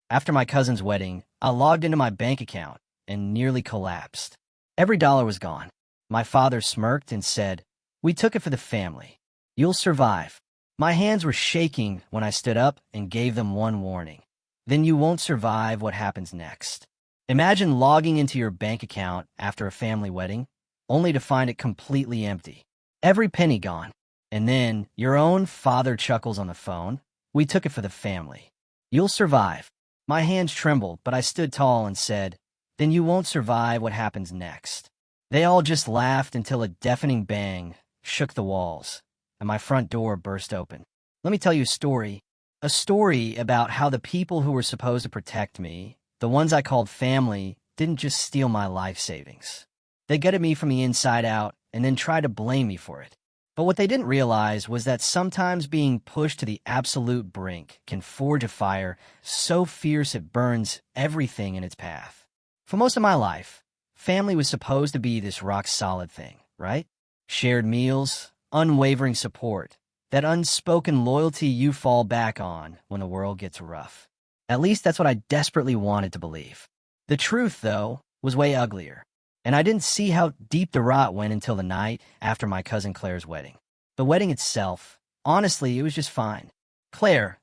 After my cousin's wedding, I logged into my bank account and nearly collapsed. Every dollar was gone. My father smirked and said, "We took it for the family. You'll survive." My hands were shaking when I stood up and gave them one warning. Then you won't survive what happens next. Imagine logging into your bank account after a family wedding, only to find it completely empty. Every penny gone. And then your own father chuckles on the phone. "We took it for the family. You'll survive." My hands trembled, but I stood tall and said, "Then you won't survive what happens next." They all just laughed until a deafening bang shook the walls, and my front door burst open. Let me tell you a story about how the people who were supposed to protect me, the ones I called family, didn't just steal my life savings. They gutted me from the inside out and then tried to blame me for it. But what they didn't realize was that sometimes being pushed to the absolute brink can forge a fire so fierce it burns everything in its path. For most of my life, family was supposed to be this rock-solid thing, right? Shared meals, unwavering support, that unspoken loyalty you fall back on when the world gets rough. At least that's what I desperately wanted to believe. The truth, though, was way uglier. And I didn't see how deep the rot went until the night after my cousin Claire's wedding. The wedding itself, honestly, it was just fine. Claire,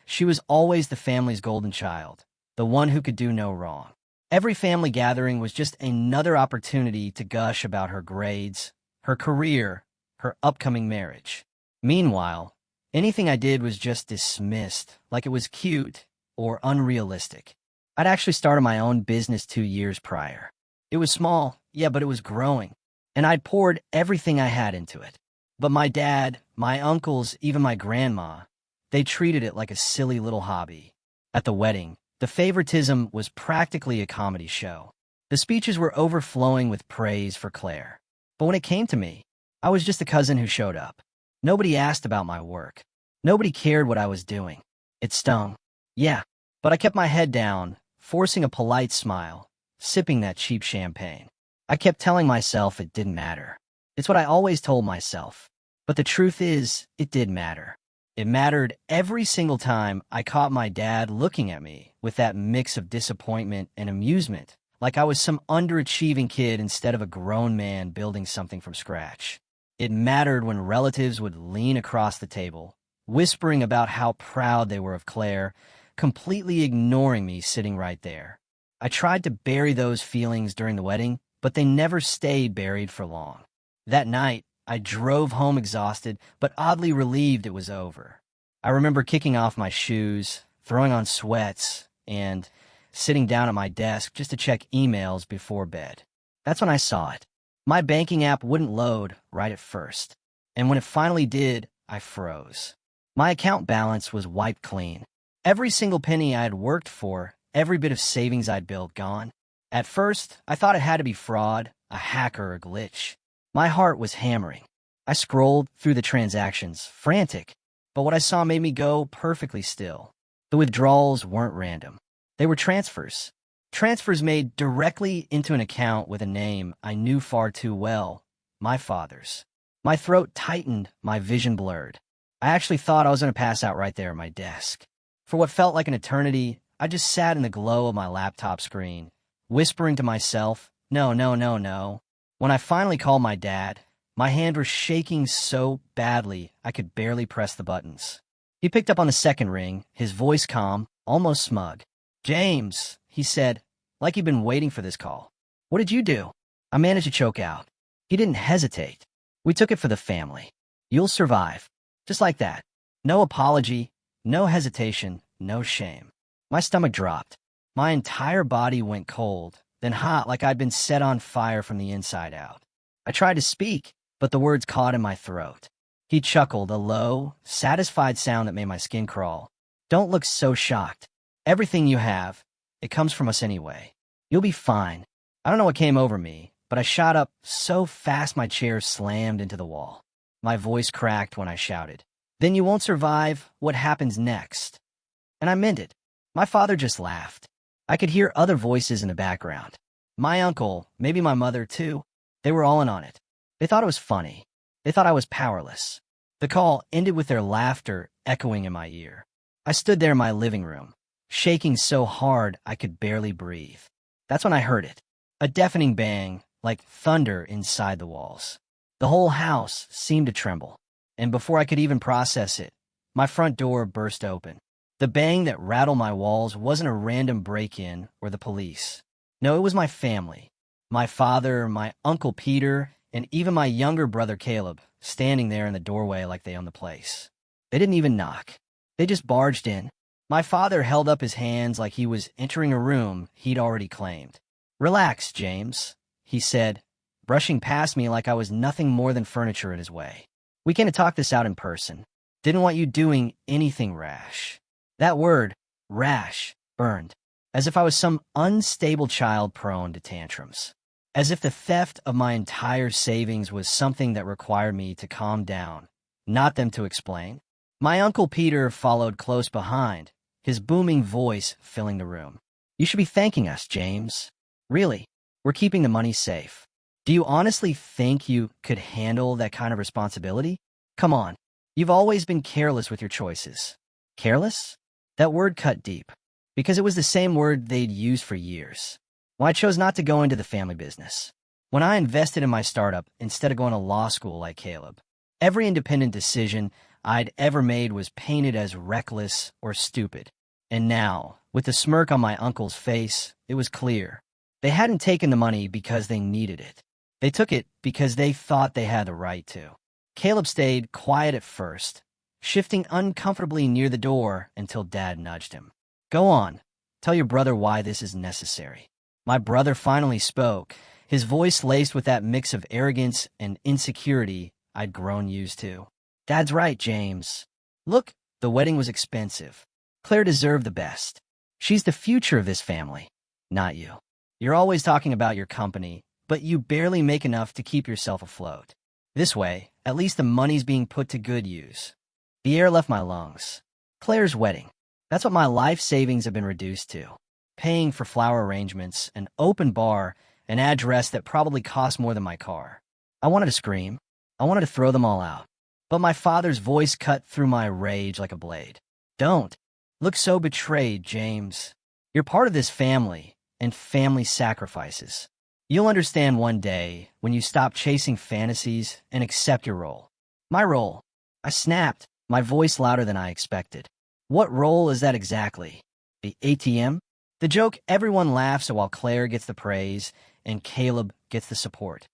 she was always the family's golden child, the one who could do no wrong. Every family gathering was just another opportunity to gush about her grades, her career, her upcoming marriage. Meanwhile, anything I did was just dismissed, like it was cute or unrealistic. I'd actually started my own business 2 years prior. It was small, yeah, but it was growing, and I'd poured everything I had into it. But my dad, my uncles, even my grandma, they treated it like a silly little hobby. At the wedding, the favoritism was practically a comedy show. The speeches were overflowing with praise for Claire. But when it came to me, I was just a cousin who showed up. Nobody asked about my work. Nobody cared what I was doing. It stung. Yeah, but I kept my head down, forcing a polite smile, sipping that cheap champagne. I kept telling myself it didn't matter. It's what I always told myself. But the truth is, it did matter. It mattered every single time I caught my dad looking at me with that mix of disappointment and amusement, like I was some underachieving kid instead of a grown man building something from scratch. It mattered when relatives would lean across the table, whispering about how proud they were of Claire, completely ignoring me sitting right there. I tried to bury those feelings during the wedding, but they never stayed buried for long. That night, I drove home exhausted, but oddly relieved it was over. I remember kicking off my shoes, throwing on sweats, and sitting down at my desk just to check emails before bed. That's when I saw it. My banking app wouldn't load right at first, and when it finally did, I froze. My account balance was wiped clean. Every single penny I had worked for, every bit of savings I'd built, gone. At first, I thought it had to be fraud, a hacker, or a glitch. My heart was hammering. I scrolled through the transactions, frantic, but what I saw made me go perfectly still. The withdrawals weren't random. They were transfers. Transfers made directly into an account with a name I knew far too well, my father's. My throat tightened, my vision blurred. I actually thought I was going to pass out right there at my desk. For what felt like an eternity, I just sat in the glow of my laptop screen, whispering to myself, "No, no, no, no." When I finally called my dad, my hand was shaking so badly I could barely press the buttons. He picked up on the second ring, his voice calm, almost smug. "James," he said, like he'd been waiting for this call. "What did you do?" I managed to choke out. He didn't hesitate. "We took it for the family. You'll survive." Just like that. No apology, no hesitation, no shame. My stomach dropped. My entire body went cold, then hot like I'd been set on fire from the inside out. I tried to speak, but the words caught in my throat. He chuckled, a low, satisfied sound that made my skin crawl. "Don't look so shocked. Everything you have, it comes from us anyway. You'll be fine." I don't know what came over me, but I shot up so fast my chair slammed into the wall. My voice cracked when I shouted, "Then you won't survive what happens next." And I meant it. My father just laughed. I could hear other voices in the background. My uncle, maybe my mother too. They were all in on it. They thought it was funny. They thought I was powerless. The call ended with their laughter echoing in my ear. I stood there in my living room, shaking so hard I could barely breathe. That's when I heard it. A deafening bang, like thunder inside the walls. The whole house seemed to tremble, and before I could even process it, my front door burst open. The bang that rattled my walls wasn't a random break-in or the police. No, it was my family. My father, my Uncle Peter, and even my younger brother Caleb, standing there in the doorway like they owned the place. They didn't even knock. They just barged in. My father held up his hands like he was entering a room he'd already claimed. "Relax, James," he said, brushing past me like I was nothing more than furniture in his way. "We can talk this out in person. Didn't want you doing anything rash." That word, rash, burned, as if I was some unstable child prone to tantrums. As if the theft of my entire savings was something that required me to calm down, not them to explain. My Uncle Peter followed close behind, his booming voice filling the room. "You should be thanking us, James. Really, we're keeping the money safe. Do you honestly think you could handle that kind of responsibility? Come on, you've always been careless with your choices." Careless? That word cut deep, because it was the same word they'd used for years. Well, I chose not to go into the family business. When I invested in my startup instead of going to law school like Caleb, every independent decision I'd ever made was painted as reckless or stupid. And now, with the smirk on my uncle's face, it was clear. They hadn't taken the money because they needed it. They took it because they thought they had the right to. Caleb stayed quiet at first, shifting uncomfortably near the door until Dad nudged him. "Go on. Tell your brother why this is necessary." My brother finally spoke, his voice laced with that mix of arrogance and insecurity I'd grown used to. "Dad's right, James. Look, the wedding was expensive. Claire deserved the best. She's the future of this family, not you. You're always talking about your company, but you barely make enough to keep yourself afloat. This way, at least the money's being put to good use." The air left my lungs. Claire's wedding. That's what my life savings have been reduced to. Paying for flower arrangements, an open bar, an address that probably cost more than my car. I wanted to scream. I wanted to throw them all out. But my father's voice cut through my rage like a blade. "Don't. Look so betrayed, James. You're part of this family, and family sacrifices. You'll understand one day when you stop chasing fantasies and accept your role." "My role?" I snapped, my voice louder than I expected. "What role is that exactly? The ATM? The joke everyone laughs at while Claire gets the praise and Caleb gets the support."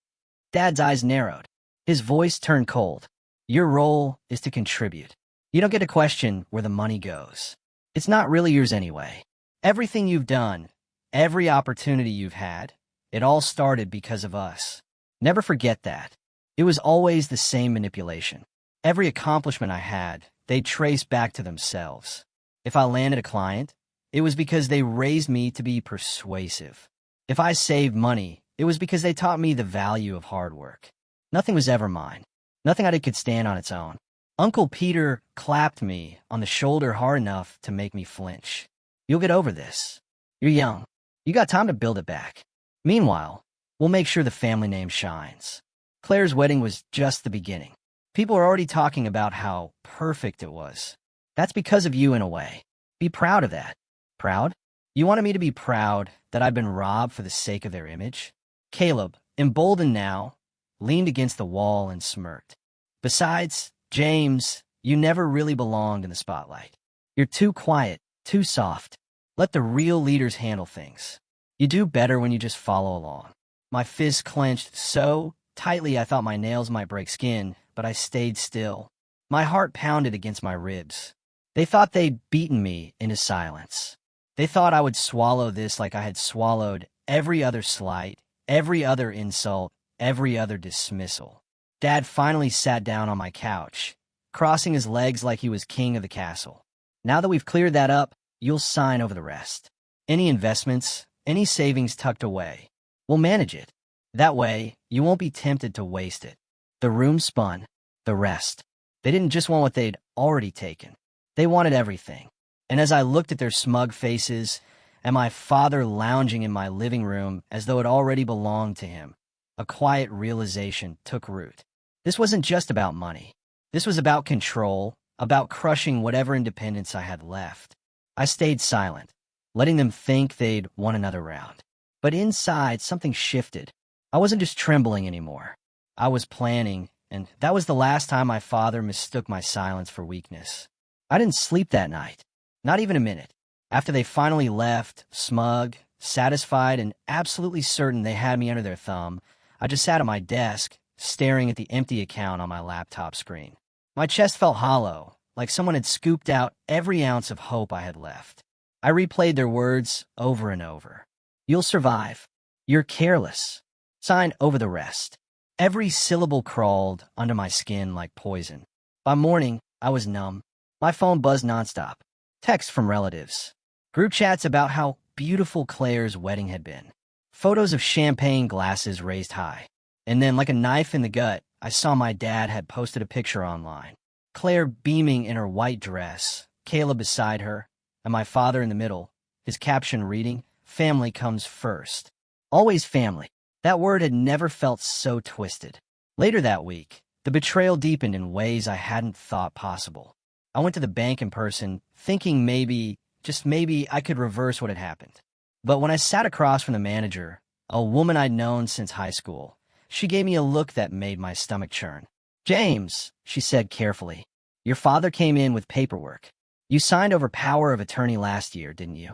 Dad's eyes narrowed. His voice turned cold. "Your role is to contribute. You don't get to question where the money goes. It's not really yours anyway. Everything you've done, every opportunity you've had, it all started because of us. Never forget that. It was always the same manipulation. Every accomplishment I had, they traced back to themselves. If I landed a client, it was because they raised me to be persuasive. If I saved money, it was because they taught me the value of hard work. Nothing was ever mine. Nothing I did could stand on its own." Uncle Peter clapped me on the shoulder hard enough to make me flinch. "You'll get over this. You're young. You got time to build it back. Meanwhile, we'll make sure the family name shines." Claire's wedding was just the beginning. People are already talking about how perfect it was. That's because of you in a way. Be proud of that. Proud? You wanted me to be proud that I'd been robbed for the sake of their image? Caleb, emboldened now, leaned against the wall and smirked. "Besides, James, you never really belonged in the spotlight. You're too quiet, too soft. Let the real leaders handle things. You do better when you just follow along." My fist clenched so tightly I thought my nails might break skin, but I stayed still. My heart pounded against my ribs. They thought they'd beaten me into silence. They thought I would swallow this like I had swallowed every other slight, every other insult, every other dismissal. Dad finally sat down on my couch, crossing his legs like he was king of the castle. "Now that we've cleared that up, you'll sign over the rest. Any investments, any savings tucked away, we'll manage it. That way, you won't be tempted to waste it." The room spun. The rest. They didn't just want what they'd already taken. They wanted everything. And as I looked at their smug faces and my father lounging in my living room as though it already belonged to him, a quiet realization took root. This wasn't just about money. This was about control, about crushing whatever independence I had left. I stayed silent, letting them think they'd won another round. But inside, something shifted. I wasn't just trembling anymore. I was planning, and that was the last time my father mistook my silence for weakness. I didn't sleep that night, not even a minute. After they finally left, smug, satisfied, and absolutely certain they had me under their thumb, I just sat at my desk, staring at the empty account on my laptop screen. My chest felt hollow, like someone had scooped out every ounce of hope I had left. I replayed their words over and over. You'll survive. You're careless. Sign over the rest. Every syllable crawled under my skin like poison. By morning, I was numb. My phone buzzed nonstop. Texts from relatives. Group chats about how beautiful Claire's wedding had been. Photos of champagne glasses raised high. And then, like a knife in the gut, I saw my dad had posted a picture online. Claire beaming in her white dress, Kayla beside her, and my father in the middle, his caption reading, "Family comes first." Always family. That word had never felt so twisted. Later that week, the betrayal deepened in ways I hadn't thought possible. I went to the bank in person, thinking maybe, just maybe, I could reverse what had happened. But when I sat across from the manager, a woman I'd known since high school, she gave me a look that made my stomach churn. "James," she said carefully, "your father came in with paperwork. You signed over power of attorney last year, didn't you?"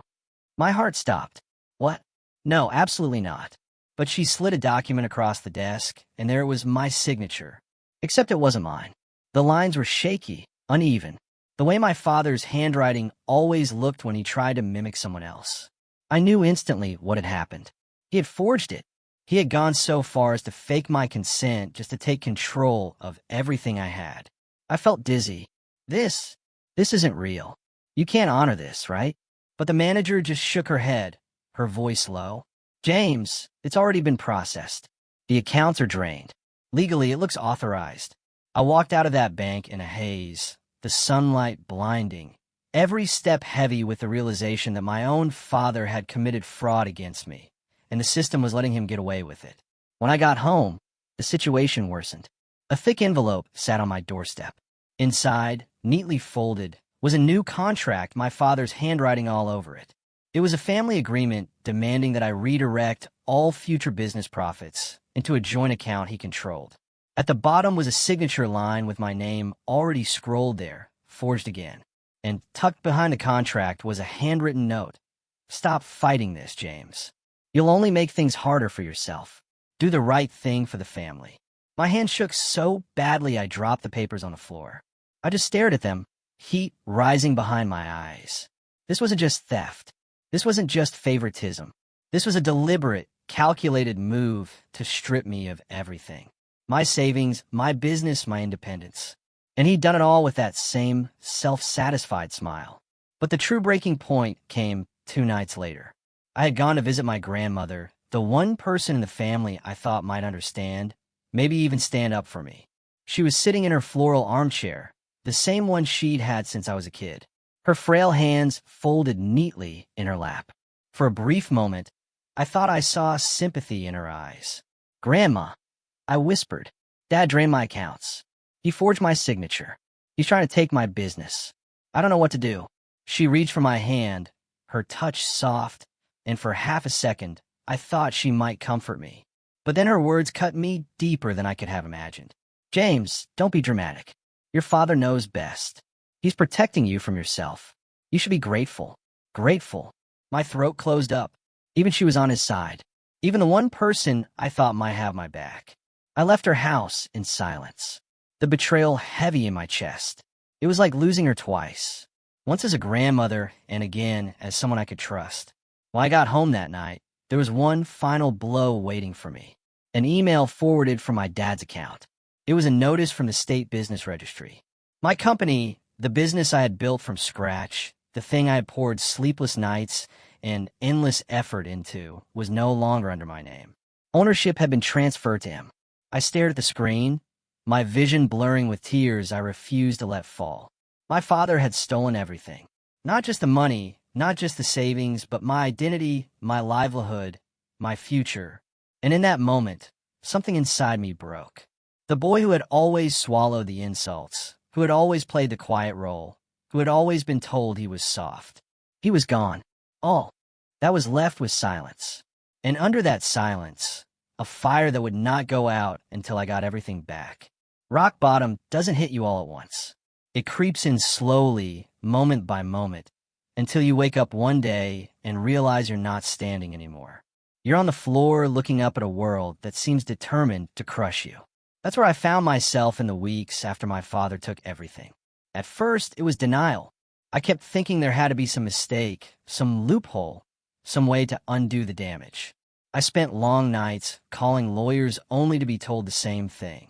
My heart stopped. What? No, absolutely not. But she slid a document across the desk, and there it was, my signature. Except it wasn't mine. The lines were shaky, uneven, the way my father's handwriting always looked when he tried to mimic someone else. I knew instantly what had happened. He had forged it. He had gone so far as to fake my consent just to take control of everything I had. I felt dizzy. This isn't real. You can't honor this, right? But the manager just shook her head, her voice low. "James, it's already been processed. The accounts are drained. Legally, it looks authorized." I walked out of that bank in a haze, the sunlight blinding, every step heavy with the realization that my own father had committed fraud against me, and the system was letting him get away with it. When I got home, the situation worsened. A thick envelope sat on my doorstep. Inside, neatly folded, was a new contract, my father's handwriting all over it. It was a family agreement demanding that I redirect all future business profits into a joint account he controlled. At the bottom was a signature line with my name already scrolled there, forged again. And tucked behind the contract was a handwritten note. "Stop fighting this, James. You'll only make things harder for yourself. Do the right thing for the family." My hand shook so badly I dropped the papers on the floor. I just stared at them, heat rising behind my eyes. This wasn't just theft. This wasn't just favoritism. This was a deliberate, calculated move to strip me of everything. My savings, my business, my independence. And he'd done it all with that same self-satisfied smile. But the true breaking point came 2 nights later. I had gone to visit my grandmother, the one person in the family I thought might understand, maybe even stand up for me. She was sitting in her floral armchair, the same one she'd had since I was a kid. Her frail hands folded neatly in her lap. For a brief moment, I thought I saw sympathy in her eyes. "Grandma," I whispered. "Dad drained my accounts. He forged my signature. He's trying to take my business. I don't know what to do." She reached for my hand, her touch soft, and for half a second, I thought she might comfort me. But then her words cut me deeper than I could have imagined. "James, don't be dramatic. Your father knows best. He's protecting you from yourself. You should be grateful." Grateful. My throat closed up. Even she was on his side. Even the one person I thought might have my back. I left her house in silence, the betrayal heavy in my chest. It was like losing her twice. Once as a grandmother, and again as someone I could trust. When I got home that night, there was one final blow waiting for me. An email forwarded from my dad's account. It was a notice from the state business registry. My company, the business I had built from scratch, the thing I had poured sleepless nights and endless effort into, was no longer under my name. Ownership had been transferred to him. I stared at the screen, my vision blurring with tears I refused to let fall. My father had stolen everything. Not just the money, not just the savings, but my identity, my livelihood, my future. And in that moment, something inside me broke. The boy who had always swallowed the insults, who had always played the quiet role, who had always been told he was soft. He was gone. All that was left was silence. And under that silence, a fire that would not go out until I got everything back. Rock bottom doesn't hit you all at once. It creeps in slowly, moment by moment, until you wake up one day and realize you're not standing anymore. You're on the floor looking up at a world that seems determined to crush you. That's where I found myself in the weeks after my father took everything. At first, it was denial. I kept thinking there had to be some mistake, some loophole, some way to undo the damage. I spent long nights calling lawyers only to be told the same thing.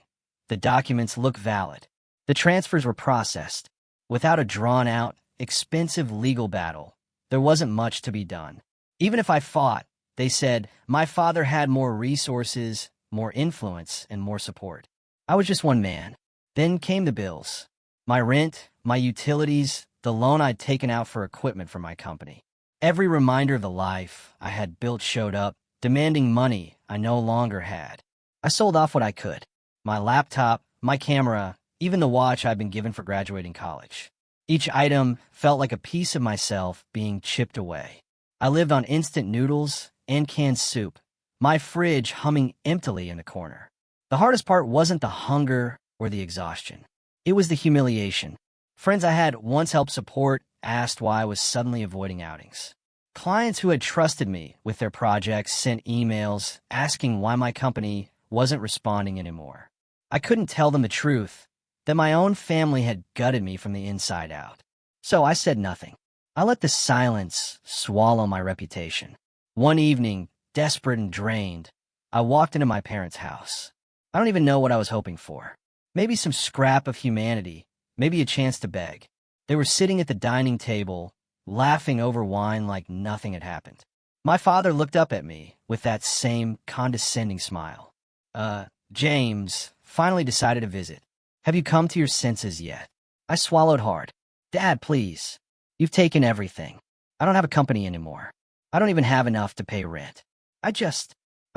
The documents look valid. The transfers were processed. Without a drawn-out, expensive legal battle, there wasn't much to be done. Even if I fought, they said, my father had more resources, more influence, and more support. I was just one man. Then came the bills. My rent, my utilities, the loan I'd taken out for equipment for my company. Every reminder of the life I had built showed up, demanding money I no longer had. I sold off what I could. My laptop, my camera, even the watch I'd been given for graduating college. Each item felt like a piece of myself being chipped away. I lived on instant noodles and canned soup, my fridge humming emptily in the corner. The hardest part wasn't the hunger or the exhaustion. It was the humiliation. Friends I had once helped support asked why I was suddenly avoiding outings. Clients who had trusted me with their projects sent emails asking why my company wasn't responding anymore. I couldn't tell them the truth, that my own family had gutted me from the inside out. So I said nothing. I let the silence swallow my reputation. One evening, desperate and drained, I walked into my parents' house. I don't even know what I was hoping for. Maybe some scrap of humanity, maybe a chance to beg. They were sitting at the dining table, laughing over wine like nothing had happened. My father looked up at me with that same condescending smile. James finally decided to visit. Have you come to your senses yet? I swallowed hard. Dad, please. You've taken everything. I don't have a company anymore. I don't even have enough to pay rent. I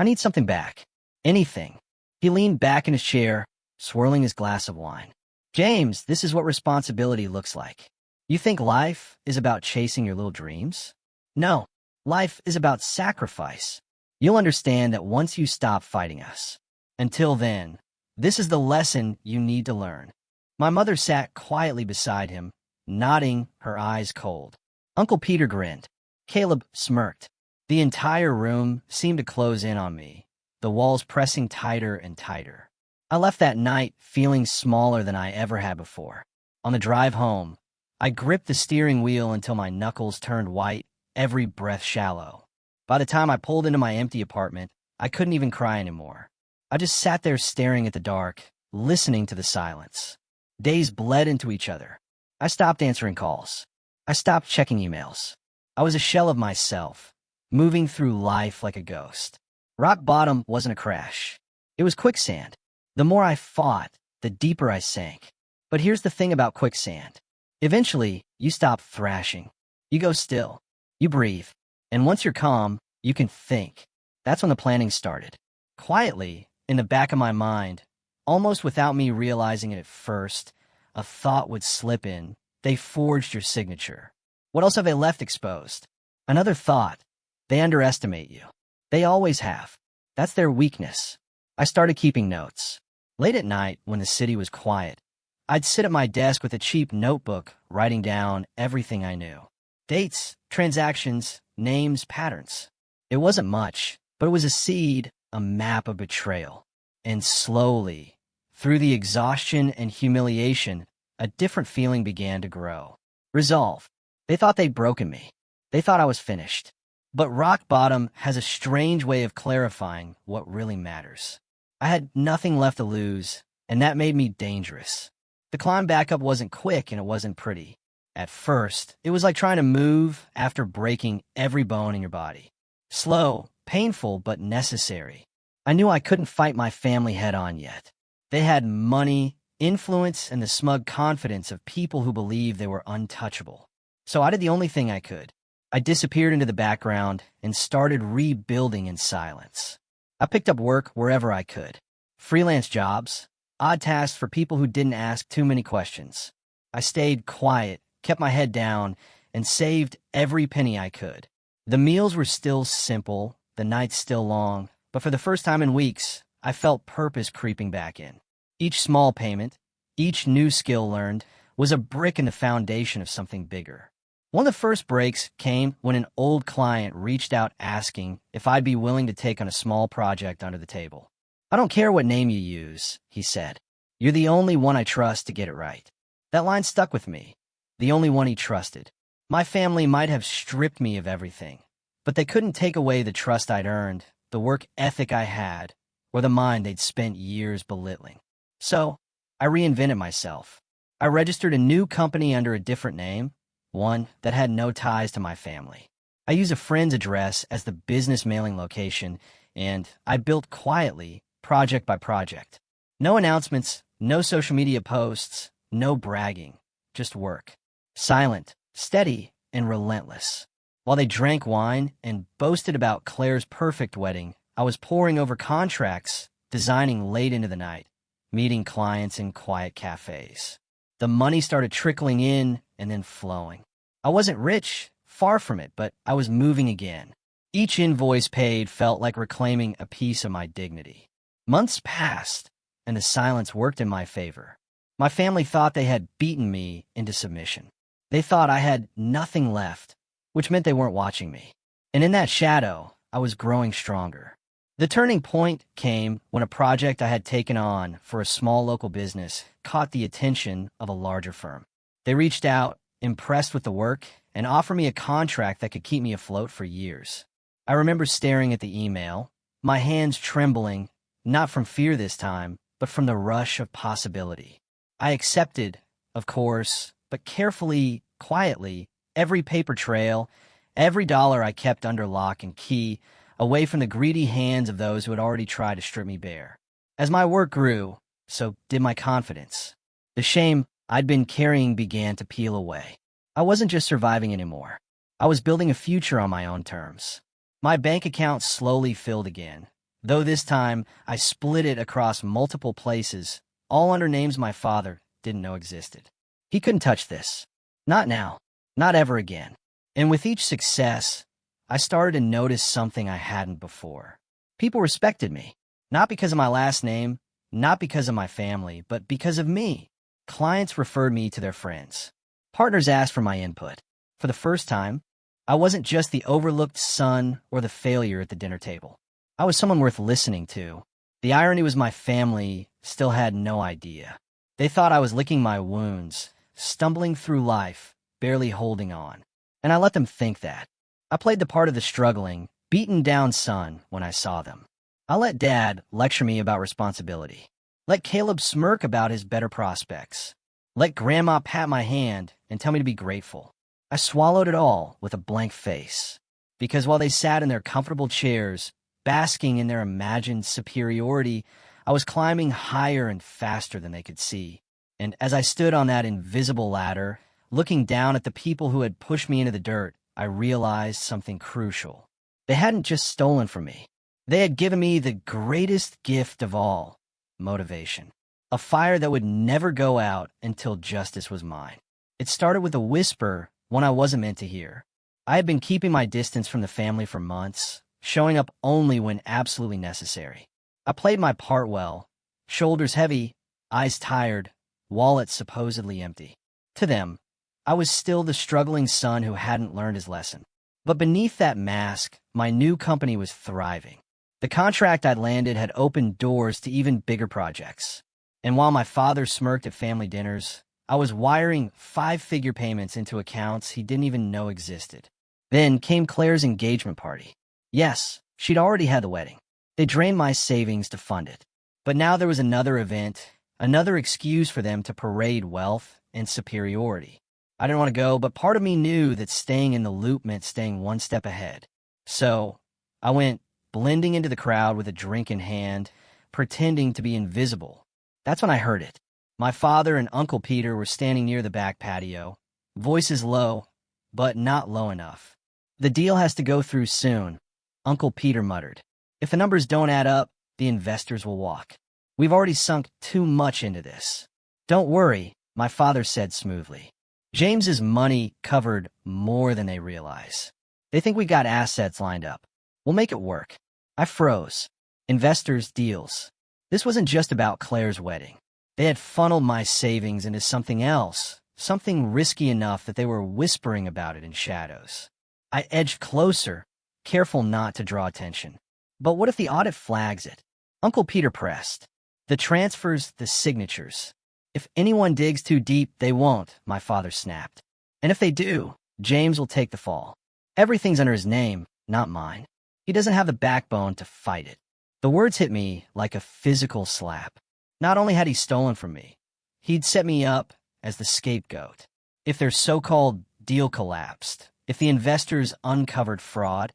need something back. Anything. He leaned back in his chair, swirling his glass of wine. James, this is what responsibility looks like. You think life is about chasing your little dreams? No, life is about sacrifice. You'll understand that once you stop fighting us. Until then, this is the lesson you need to learn. My mother sat quietly beside him, nodding, her eyes cold. Uncle Peter grinned. Caleb smirked. The entire room seemed to close in on me, the walls pressing tighter and tighter. I left that night feeling smaller than I ever had before. On the drive home, I gripped the steering wheel until my knuckles turned white, every breath shallow. By the time I pulled into my empty apartment, I couldn't even cry anymore. I just sat there staring at the dark, listening to the silence. Days bled into each other. I stopped answering calls. I stopped checking emails. I was a shell of myself, moving through life like a ghost. Rock bottom wasn't a crash. It was quicksand. The more I fought, the deeper I sank. But here's the thing about quicksand. Eventually, you stop thrashing. You go still. You breathe. And once you're calm, you can think. That's when the planning started. Quietly, in the back of my mind, almost without me realizing it at first, a thought would slip in. They forged your signature. What else have they left exposed? Another thought. They underestimate you. They always have. That's their weakness. I started keeping notes. Late at night, when the city was quiet, I'd sit at my desk with a cheap notebook, writing down everything I knew. Dates, transactions, names, patterns. It wasn't much, but it was a seed, a map of betrayal. And slowly, through the exhaustion and humiliation, a different feeling began to grow. Resolve. They thought they'd broken me. They thought I was finished. But rock bottom has a strange way of clarifying what really matters. I had nothing left to lose, and that made me dangerous. The climb back up wasn't quick and it wasn't pretty. At first, it was like trying to move after breaking every bone in your body. Slow, painful, but necessary. I knew I couldn't fight my family head-on yet. They had money, influence, and the smug confidence of people who believed they were untouchable. So I did the only thing I could. I disappeared into the background and started rebuilding in silence. I picked up work wherever I could. Freelance jobs, odd tasks for people who didn't ask too many questions. I stayed quiet, kept my head down, and saved every penny I could. The meals were still simple, the nights still long, but for the first time in weeks, I felt purpose creeping back in. Each small payment, each new skill learned, was a brick in the foundation of something bigger. One of the first breaks came when an old client reached out asking if I'd be willing to take on a small project under the table. "I don't care what name you use," he said. "You're the only one I trust to get it right." That line stuck with me. The only one he trusted. My family might have stripped me of everything, but they couldn't take away the trust I'd earned, the work ethic I had, or the mind they'd spent years belittling. So, I reinvented myself. I registered a new company under a different name, one that had no ties to my family. I used a friend's address as the business mailing location, and I built quietly, project by project. No announcements, no social media posts, no bragging, just work. Silent, steady, and relentless. While they drank wine and boasted about Claire's perfect wedding, I was poring over contracts, designing late into the night, meeting clients in quiet cafes. The money started trickling in and then flowing. I wasn't rich, far from it, but I was moving again. Each invoice paid felt like reclaiming a piece of my dignity. Months passed, and the silence worked in my favor. My family thought they had beaten me into submission. They thought I had nothing left, which meant they weren't watching me. And in that shadow, I was growing stronger. The turning point came when a project I had taken on for a small local business caught the attention of a larger firm. They reached out, impressed with the work, and offered me a contract that could keep me afloat for years. I remember staring at the email, my hands trembling, not from fear this time, but from the rush of possibility. I accepted, of course, but carefully, quietly, every paper trail, every dollar I kept under lock and key, away from the greedy hands of those who had already tried to strip me bare. As my work grew, so did my confidence. The shame I'd been carrying began to peel away. I wasn't just surviving anymore. I was building a future on my own terms. My bank account slowly filled again, though this time I split it across multiple places, all under names my father didn't know existed. He couldn't touch this. Not now. Not ever again. And with each success, I started to notice something I hadn't before. People respected me, not because of my last name, not because of my family, but because of me. Clients referred me to their friends. Partners asked for my input. For the first time, I wasn't just the overlooked son or the failure at the dinner table. I was someone worth listening to. The irony was my family still had no idea. They thought I was licking my wounds, stumbling through life, barely holding on. And I let them think that. I played the part of the struggling, beaten down son when I saw them. I let Dad lecture me about responsibility. Let Caleb smirk about his better prospects. Let Grandma pat my hand and tell me to be grateful. I swallowed it all with a blank face. Because while they sat in their comfortable chairs, basking in their imagined superiority, I was climbing higher and faster than they could see. And as I stood on that invisible ladder, looking down at the people who had pushed me into the dirt, I realized something crucial. They hadn't just stolen from me. They had given me the greatest gift of all, motivation. A fire that would never go out until justice was mine. It started with a whisper, one I wasn't meant to hear. I had been keeping my distance from the family for months, showing up only when absolutely necessary. I played my part well, shoulders heavy, eyes tired, wallet supposedly empty. To them, I was still the struggling son who hadn't learned his lesson. But beneath that mask, my new company was thriving. The contract I'd landed had opened doors to even bigger projects. And while my father smirked at family dinners, I was wiring 5-figure payments into accounts he didn't even know existed. Then came Claire's engagement party. Yes, she'd already had the wedding. They drained my savings to fund it. But now there was another event, another excuse for them to parade wealth and superiority. I didn't want to go, but part of me knew that staying in the loop meant staying one step ahead. So I went blending into the crowd with a drink in hand, pretending to be invisible. That's when I heard it. My father and Uncle Peter were standing near the back patio, voices low, but not low enough. "The deal has to go through soon," Uncle Peter muttered. "If the numbers don't add up, the investors will walk. We've already sunk too much into this." "Don't worry," my father said smoothly. James's money covered more than they realize. They think we got assets lined up. We'll make it work. I froze. Investors, deals. This wasn't just about Claire's wedding. They had funneled my savings into something else, something risky enough that they were whispering about it in shadows. I edged closer, careful not to draw attention. But what if the audit flags it? Uncle Peter pressed. The transfers, the signatures. If anyone digs too deep, they won't, my father snapped. And if they do, James will take the fall. Everything's under his name, not mine. He doesn't have the backbone to fight it. The words hit me like a physical slap. Not only had he stolen from me, he'd set me up as the scapegoat. If their so-called deal collapsed, if the investors uncovered fraud,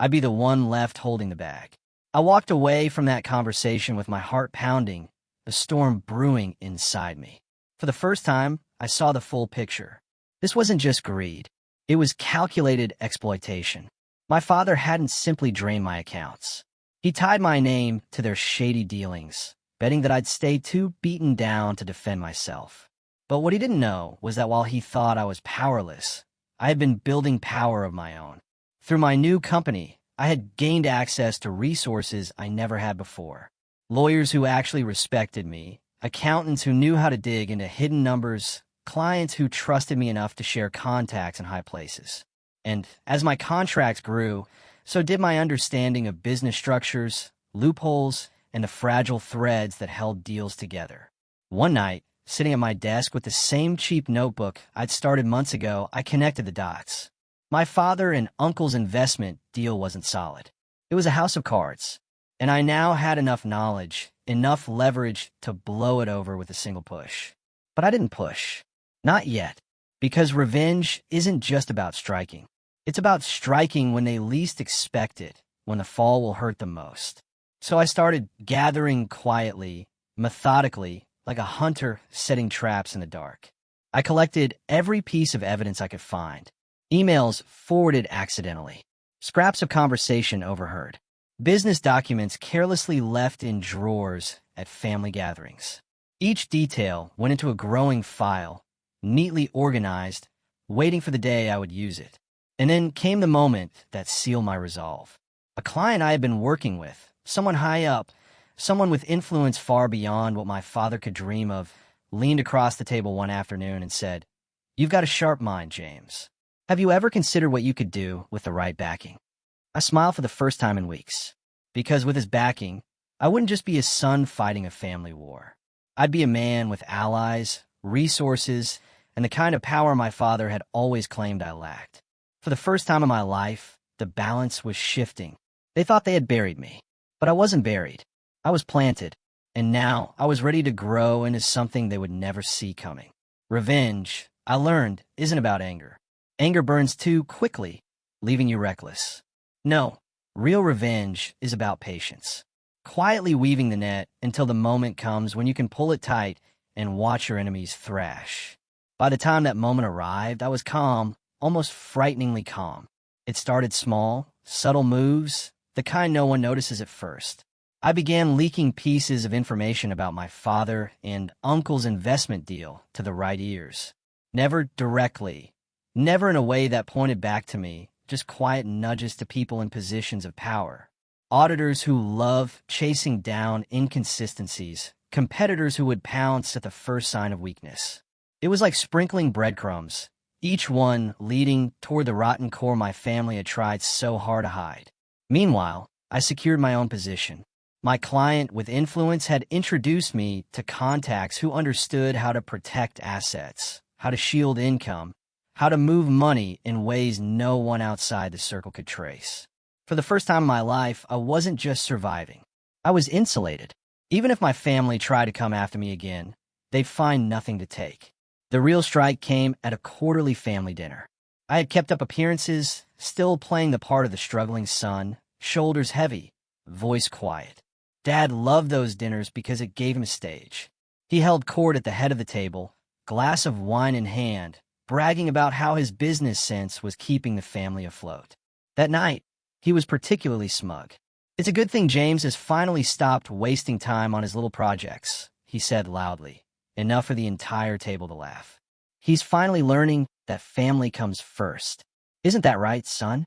I'd be the one left holding the bag. I walked away from that conversation with my heart pounding, a storm brewing inside me. For the first time, I saw the full picture. This wasn't just greed. It was calculated exploitation. My father hadn't simply drained my accounts. He tied my name to their shady dealings, betting that I'd stay too beaten down to defend myself. But what he didn't know was that while he thought I was powerless, I had been building power of my own. Through my new company, I had gained access to resources I never had before. Lawyers who actually respected me, accountants who knew how to dig into hidden numbers, clients who trusted me enough to share contacts in high places. And as my contracts grew, so did my understanding of business structures, loopholes, and the fragile threads that held deals together. One night, sitting at my desk with the same cheap notebook I'd started months ago, I connected the dots. My father and uncle's investment deal wasn't solid. It was a house of cards, and I now had enough knowledge, enough leverage to blow it over with a single push. But I didn't push. Not yet. Because revenge isn't just about striking. It's about striking when they least expect it, when the fall will hurt the most. So I started gathering quietly, methodically, like a hunter setting traps in the dark. I collected every piece of evidence I could find. Emails forwarded accidentally. Scraps of conversation overheard. Business documents carelessly left in drawers at family gatherings. Each detail went into a growing file, neatly organized, waiting for the day I would use it. And then came the moment that sealed my resolve. A client I had been working with, someone high up, someone with influence far beyond what my father could dream of, leaned across the table one afternoon and said, "You've got a sharp mind, James. Have you ever considered what you could do with the right backing?" I smiled for the first time in weeks, because with his backing, I wouldn't just be his son fighting a family war. I'd be a man with allies, resources, and the kind of power my father had always claimed I lacked. For the first time in my life, the balance was shifting. They thought they had buried me, but I wasn't buried. I was planted, and now I was ready to grow into something they would never see coming. Revenge, I learned, isn't about anger. Anger burns too quickly, leaving you reckless. No, real revenge is about patience. Quietly weaving the net until the moment comes when you can pull it tight and watch your enemies thrash. By the time that moment arrived, I was calm, almost frighteningly calm. It started small, subtle moves, the kind no one notices at first. I began leaking pieces of information about my father and uncle's investment deal to the right ears. Never directly, never in a way that pointed back to me, just quiet nudges to people in positions of power. Auditors who love chasing down inconsistencies, competitors who would pounce at the first sign of weakness. It was like sprinkling breadcrumbs, each one leading toward the rotten core my family had tried so hard to hide. Meanwhile, I secured my own position. My client with influence had introduced me to contacts who understood how to protect assets, how to shield income, how to move money in ways no one outside the circle could trace. For the first time in my life, I wasn't just surviving. I was insulated. Even if my family tried to come after me again, they'd find nothing to take. The real strike came at a quarterly family dinner. I had kept up appearances, still playing the part of the struggling son, shoulders heavy, voice quiet. Dad loved those dinners because it gave him a stage. He held court at the head of the table, glass of wine in hand, bragging about how his business sense was keeping the family afloat. That night, he was particularly smug. "It's a good thing James has finally stopped wasting time on his little projects," he said loudly, enough for the entire table to laugh. He's finally learning that family comes first. Isn't that right, son?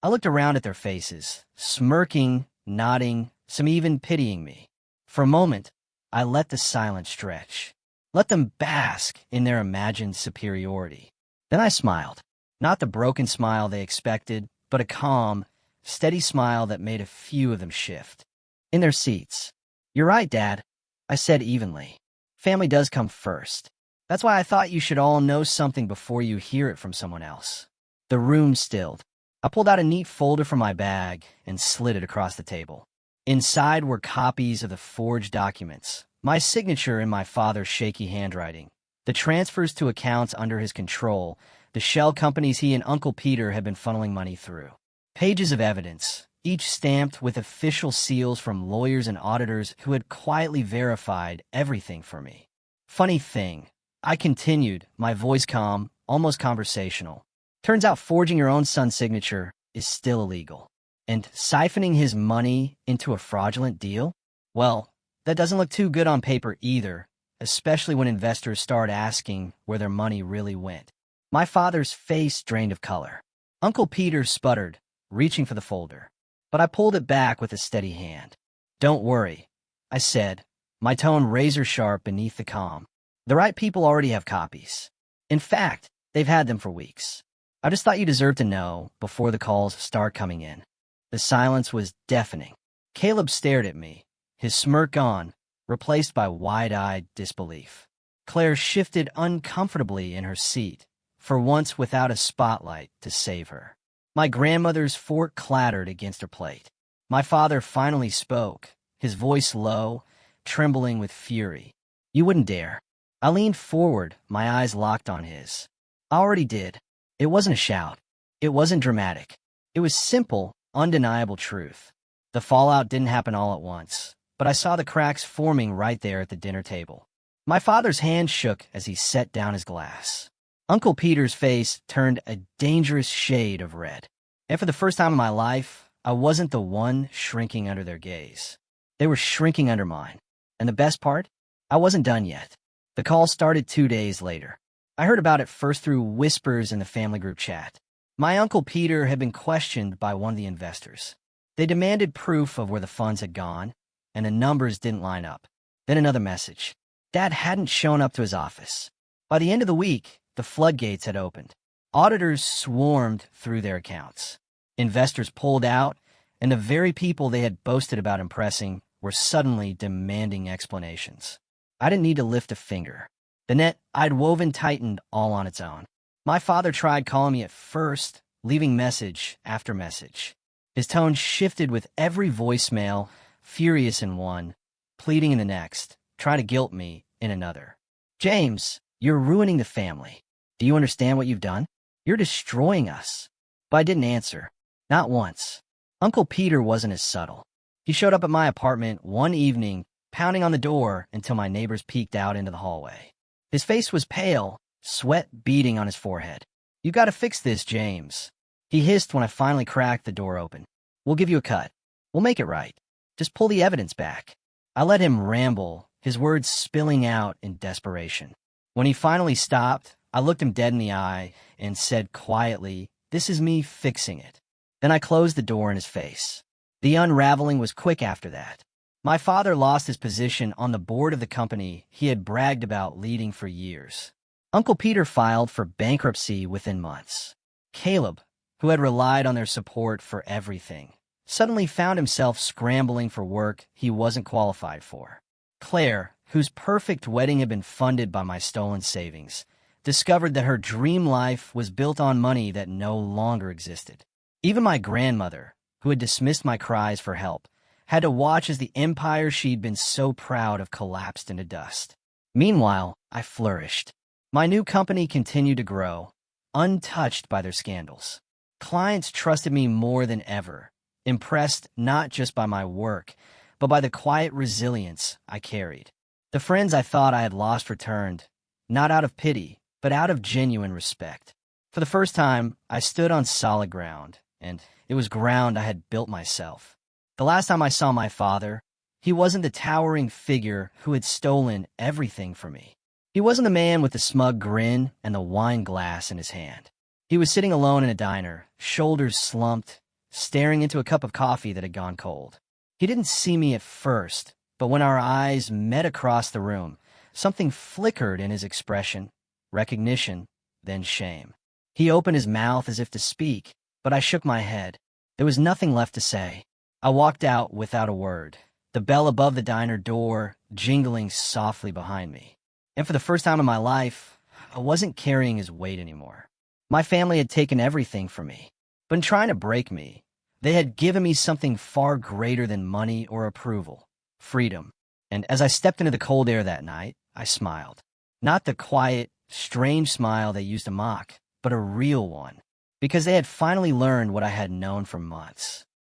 I looked around at their faces, smirking, nodding, some even pitying me. For a moment, I let the silence stretch. Let them bask in their imagined superiority. Then I smiled. Not the broken smile they expected, but a calm, steady smile that made a few of them shift. In their seats. "You're right, Dad," I said evenly. "Family does come first. That's why I thought you should all know something before you hear it from someone else." The room stilled. I pulled out a neat folder from my bag and slid it across the table. Inside were copies of the forged documents, my signature in my father's shaky handwriting, the transfers to accounts under his control, the shell companies he and Uncle Peter had been funneling money through. Pages of evidence, each stamped with official seals from lawyers and auditors who had quietly verified everything for me. Funny thing, I continued, my voice calm, almost conversational. Turns out forging your own son's signature is still illegal. And siphoning his money into a fraudulent deal? Well, that doesn't look too good on paper either, especially when investors start asking where their money really went. My father's face drained of color. Uncle Peter sputtered, reaching for the folder. But I pulled it back with a steady hand. "Don't worry," I said, my tone razor-sharp beneath the calm. "The right people already have copies. In fact, they've had them for weeks. I just thought you deserved to know before the calls start coming in." The silence was deafening. Caleb stared at me, his smirk gone, replaced by wide-eyed disbelief. Claire shifted uncomfortably in her seat, for once without a spotlight to save her. My grandmother's fork clattered against her plate. My father finally spoke, his voice low, trembling with fury. "You wouldn't dare." I leaned forward, my eyes locked on his. I already did. It wasn't a shout. It wasn't dramatic. It was simple, undeniable truth. The fallout didn't happen all at once, but I saw the cracks forming right there at the dinner table. My father's hand shook as he set down his glass. Uncle Peter's face turned a dangerous shade of red. And for the first time in my life, I wasn't the one shrinking under their gaze. They were shrinking under mine. And the best part? I wasn't done yet. The call started 2 days later. I heard about it first through whispers in the family group chat. My Uncle Peter had been questioned by one of the investors. They demanded proof of where the funds had gone, and the numbers didn't line up. Then another message. Dad hadn't shown up to his office. By the end of the week, the floodgates had opened. Auditors swarmed through their accounts. Investors pulled out, and the very people they had boasted about impressing were suddenly demanding explanations. I didn't need to lift a finger. The net I'd woven tightened all on its own. My father tried calling me at first, leaving message after message. His tone shifted with every voicemail, furious in one, pleading in the next, trying to guilt me in another. "James, you're ruining the family. Do you understand what you've done? You're destroying us." But I didn't answer. Not once. Uncle Peter wasn't as subtle. He showed up at my apartment one evening, pounding on the door until my neighbors peeked out into the hallway. His face was pale, sweat beading on his forehead. "You gotta fix this, James," he hissed when I finally cracked the door open. "We'll give you a cut. We'll make it right. Just pull the evidence back." I let him ramble, his words spilling out in desperation. When he finally stopped, I looked him dead in the eye and said quietly, "This is me fixing it." Then I closed the door in his face. The unraveling was quick after that. My father lost his position on the board of the company he had bragged about leading for years. Uncle Peter filed for bankruptcy within months. Caleb, who had relied on their support for everything, suddenly found himself scrambling for work he wasn't qualified for. Claire, whose perfect wedding had been funded by my stolen savings, discovered that her dream life was built on money that no longer existed. Even my grandmother, who had dismissed my cries for help, had to watch as the empire she'd been so proud of collapsed into dust. Meanwhile, I flourished. My new company continued to grow, untouched by their scandals. Clients trusted me more than ever, impressed not just by my work, but by the quiet resilience I carried. The friends I thought I had lost returned, not out of pity, but out of genuine respect. For the first time, I stood on solid ground, and it was ground I had built myself. The last time I saw my father, he wasn't the towering figure who had stolen everything from me. He wasn't the man with the smug grin and the wine glass in his hand. He was sitting alone in a diner, shoulders slumped, staring into a cup of coffee that had gone cold. He didn't see me at first, but when our eyes met across the room, something flickered in his expression, recognition, then shame. He opened his mouth as if to speak, but I shook my head. There was nothing left to say. I walked out without a word, the bell above the diner door jingling softly behind me. And for the first time in my life, I wasn't carrying his weight anymore. My family had taken everything from me, but in trying to break me, they had given me something far greater than money or approval, freedom. And as I stepped into the cold air that night, I smiled. Not the quiet, strange smile they used to mock, but a real one, because they had finally learned what I had known for months.